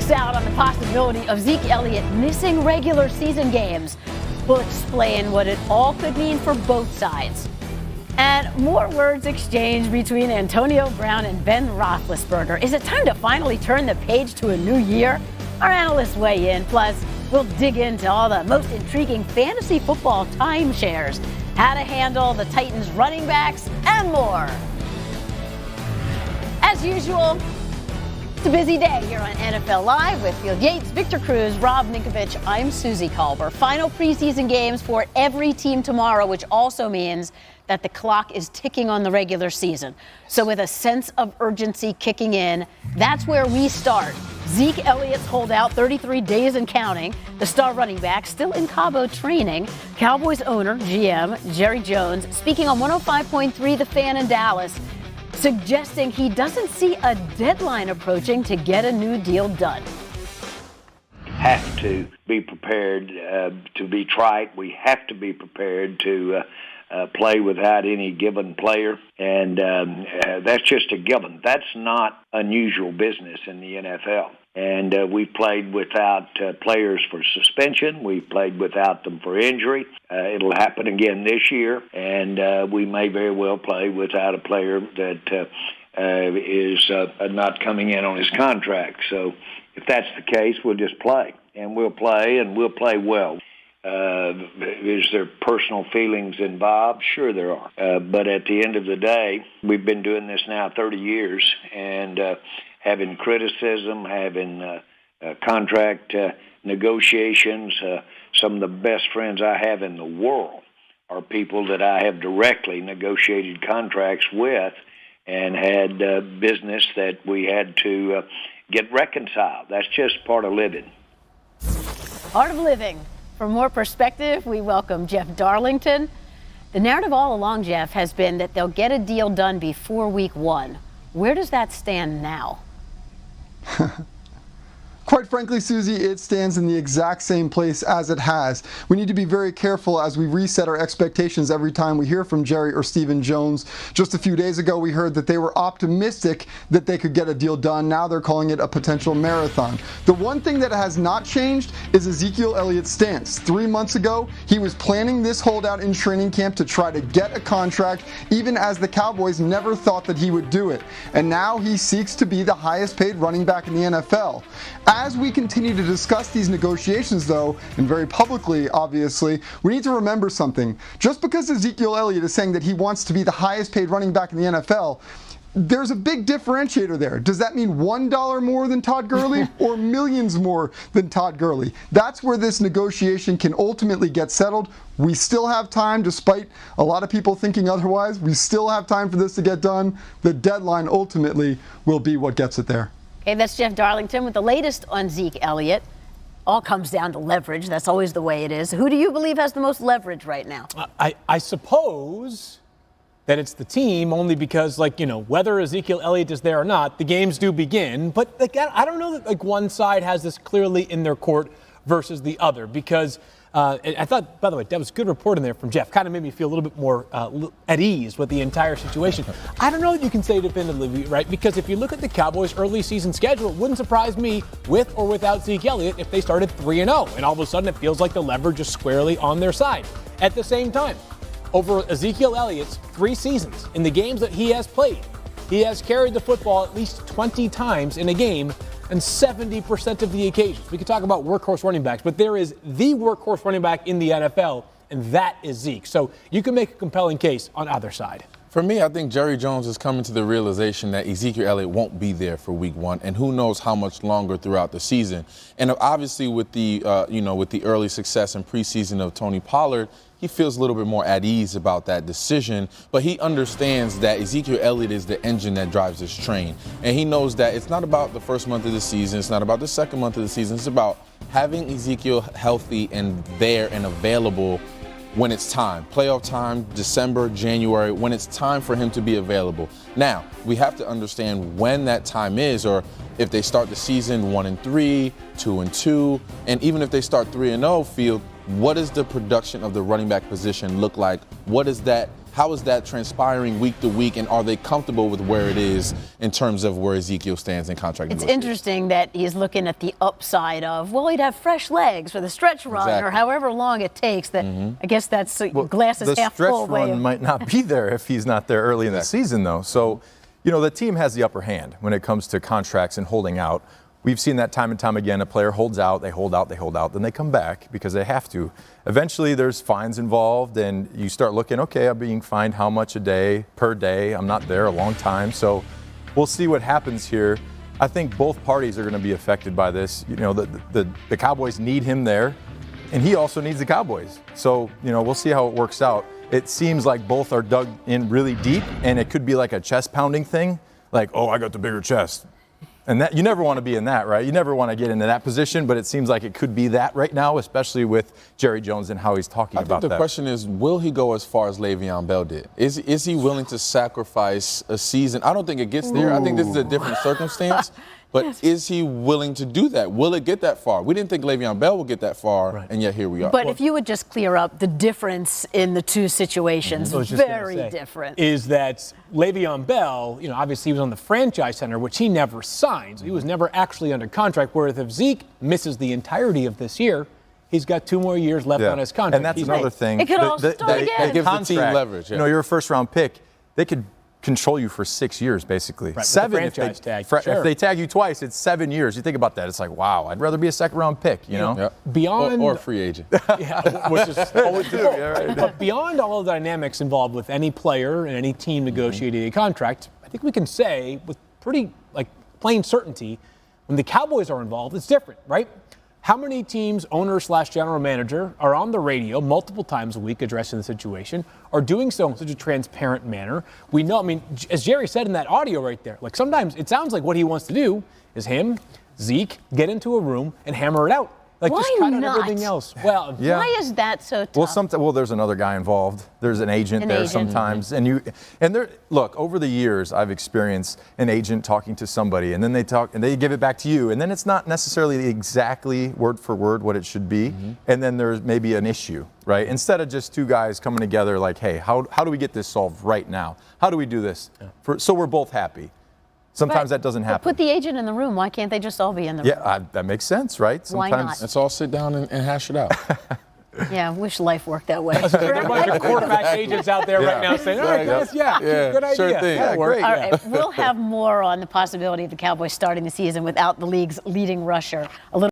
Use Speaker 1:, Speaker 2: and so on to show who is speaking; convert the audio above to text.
Speaker 1: freaks out on the possibility of Zeke Elliott missing regular season games. We'll explain what it all could mean for both sides. And more words exchanged between Antonio Brown and Ben Roethlisberger. Is it time to finally turn the page to a new year? Our analysts weigh in. Plus, we'll dig into all the most intriguing fantasy football timeshares, how to handle the Titans running backs, and more. As usual, it's a busy day here on NFL Live with Field Yates, Victor Cruz, Rob Ninkovich. I'm Susie Colbert. Final preseason games for every team tomorrow, which also means that the clock is ticking on the regular season. So with a sense of urgency kicking in, that's where we start. Zeke Elliott's holdout, 33 days and counting. The star running back still in Cabo training. Cowboys owner, GM, Jerry Jones, speaking on 105.3 The Fan in Dallas, suggesting he doesn't see a deadline approaching to get a new deal done.
Speaker 2: Have to be prepared to be trite. We have to be prepared to play without any given player, and that's just a given. That's not unusual business in the NFL. And we've played without players for suspension. We've played without them for injury. It'll happen again this year, and we may very well play without a player that is not coming in on his contract. So if that's the case, we'll just play, and we'll play well. Is there personal feelings involved? Sure there are. But at the end of the day, we've been doing this now 30 years, and having criticism, having contract negotiations. Some of the best friends I have in the world are people that I have directly negotiated contracts with and had business that we had to get reconciled. That's just part of living.
Speaker 1: Part of living. For more perspective, we welcome Jeff Darlington. The narrative all along, Jeff, has been that they'll get a deal done before week 1. Where does that stand now?
Speaker 3: Quite frankly, Susie, it stands in the exact same place as it has. We need to be very careful as we reset our expectations every time we hear from Jerry or Stephen Jones. Just a few days ago, we heard that they were optimistic that they could get a deal done. Now they're calling it a potential marathon. The one thing that has not changed is Ezekiel Elliott's stance. 3 months ago, he was planning this holdout in training camp to try to get a contract, even as the Cowboys never thought that he would do it. And now he seeks to be the highest paid running back in the NFL. As we continue to discuss these negotiations, though, and very publicly, obviously, we need to remember something. Just because Ezekiel Elliott is saying that he wants to be the highest paid running back in the NFL, there's a big differentiator there. Does that mean $1 more than Todd Gurley or millions more than Todd Gurley? That's where this negotiation can ultimately get settled. We still have time, despite a lot of people thinking otherwise. We still have time for this to get done. The deadline ultimately will be what gets it there.
Speaker 1: Okay, that's Jeff Darlington with the latest on Zeke Elliott. All comes down to leverage. That's always the way it is. Who do you believe has the most leverage right now?
Speaker 4: I suppose that it's the team, only because, whether Ezekiel Elliott is there or not, the games do begin. But I don't know that one side has this clearly in their court versus the other, because I thought, by the way, that was a good report in there from Jeff. Kind of made me feel a little bit more at ease with the entire situation. I don't know that you can say definitively, right? Because if you look at the Cowboys' early season schedule, it wouldn't surprise me, with or without Zeke Elliott, if they started 3-0. And all of a sudden, it feels like the leverage is squarely on their side. At the same time, over Ezekiel Elliott's 3 seasons, in the games that he has played, he has carried the football at least 20 times in a game, and 70% of the occasions. We could talk about workhorse running backs, but there is the workhorse running back in the NFL, and that is Zeke. So you can make a compelling case on either side.
Speaker 5: For me, I think Jerry Jones is coming to the realization that Ezekiel Elliott won't be there for week 1, and who knows how much longer throughout the season. And obviously with the, with the early success in preseason of Tony Pollard, he feels a little bit more at ease about that decision, but he understands that Ezekiel Elliott is the engine that drives this train. And he knows that it's not about the first month of the season, it's not about the second month of the season, it's about having Ezekiel healthy and there and available when it's time. Playoff time, December, January, when it's time for him to be available. Now, we have to understand when that time is, or if they start the season 1-3, 2-2, and even if they start 3-0, Field, what does the production of the running back position look like? What does that How is that transpiring week to week, and are they comfortable with where it is in terms of where Ezekiel stands in contract
Speaker 1: It's
Speaker 5: negotiations?
Speaker 1: interesting that he's looking at the upside of, well, he'd have fresh legs for the stretch run or
Speaker 5: Exactly.
Speaker 1: however long it takes. That I guess that's glass is
Speaker 6: the
Speaker 1: half full.
Speaker 6: stretch run might not be there if he's not there early in the season, though. So, the team has the upper hand when it comes to contracts and holding out. We've seen that time and time again. A player holds out, they hold out, then they come back because they have to. Eventually, there's fines involved, and you start looking, okay, I'm being fined how much a day, per day? I'm not there a long time. So we'll see what happens here. I think both parties are going to be affected by this. The Cowboys need him there, and he also needs the Cowboys. So, we'll see how it works out. It seems like both are dug in really deep, and it could be like a chest pounding thing, like, oh, I got the bigger chest. And that you never want to be in that, right? You never want to get into that position, but it seems like it could be that right now, especially with Jerry Jones and how he's talking about that.
Speaker 5: I think the question is, will he go as far as Le'Veon Bell did? Is he willing to sacrifice a season? I don't think it gets there. I think this is a different circumstance. But is he willing to do that? Will it get that far? We didn't think Le'Veon Bell would get that far, and yet here we are.
Speaker 1: But if you would just clear up the difference in the two situations, very different.
Speaker 4: Is that Le'Veon Bell, obviously he was on the franchise center, which he never signed. So he was never actually under contract, whereas if Zeke misses the entirety of this year, he's got 2 more years left on his contract.
Speaker 6: And that's another thing.
Speaker 1: It could all start again.
Speaker 5: That gives the team leverage.
Speaker 6: Yeah. You're a first-round pick. They could control you for 6 years, basically.
Speaker 4: Right,
Speaker 6: 7
Speaker 4: if
Speaker 6: they tag you twice, it's 7 years. You think about that, it's like, wow, I'd rather be a second-round pick,
Speaker 5: Yeah.
Speaker 4: Beyond
Speaker 5: or a free agent.
Speaker 4: which is always the goal. But beyond all the dynamics involved with any player and any team negotiating a contract, I think we can say with pretty plain certainty, when the Cowboys are involved, it's different, right? How many teams, owner/general manager, are on the radio multiple times a week addressing the situation, are doing so in such a transparent manner? We know, as Jerry said in that audio right there, sometimes it sounds like what he wants to do is him, Zeke, get into a room and hammer it out. Just cut out everything else. Well,
Speaker 1: why is that so tough?
Speaker 6: Well, there's another guy involved. There's an agent there sometimes, look. Over the years, I've experienced an agent talking to somebody, and then they talk and they give it back to you, and then it's not necessarily exactly word for word what it should be, and then there's maybe an issue, right? Instead of just two guys coming together, like, hey, how do we get this solved right now? How do we do this so we're both happy? Sometimes that doesn't happen.
Speaker 1: Put the agent in the room. Why can't they just all be in the room?
Speaker 6: Yeah, that makes sense, right?
Speaker 1: Why not?
Speaker 5: Let's all sit down and hash it out.
Speaker 1: Yeah, I wish life worked that way.
Speaker 4: There are a bunch of quarterback agents out there right now saying, all right, guys, good idea.
Speaker 5: Sure thing.
Speaker 4: That'll work.
Speaker 6: Great.
Speaker 1: All right, we'll have more on the possibility of the Cowboys starting the season without the league's leading rusher a little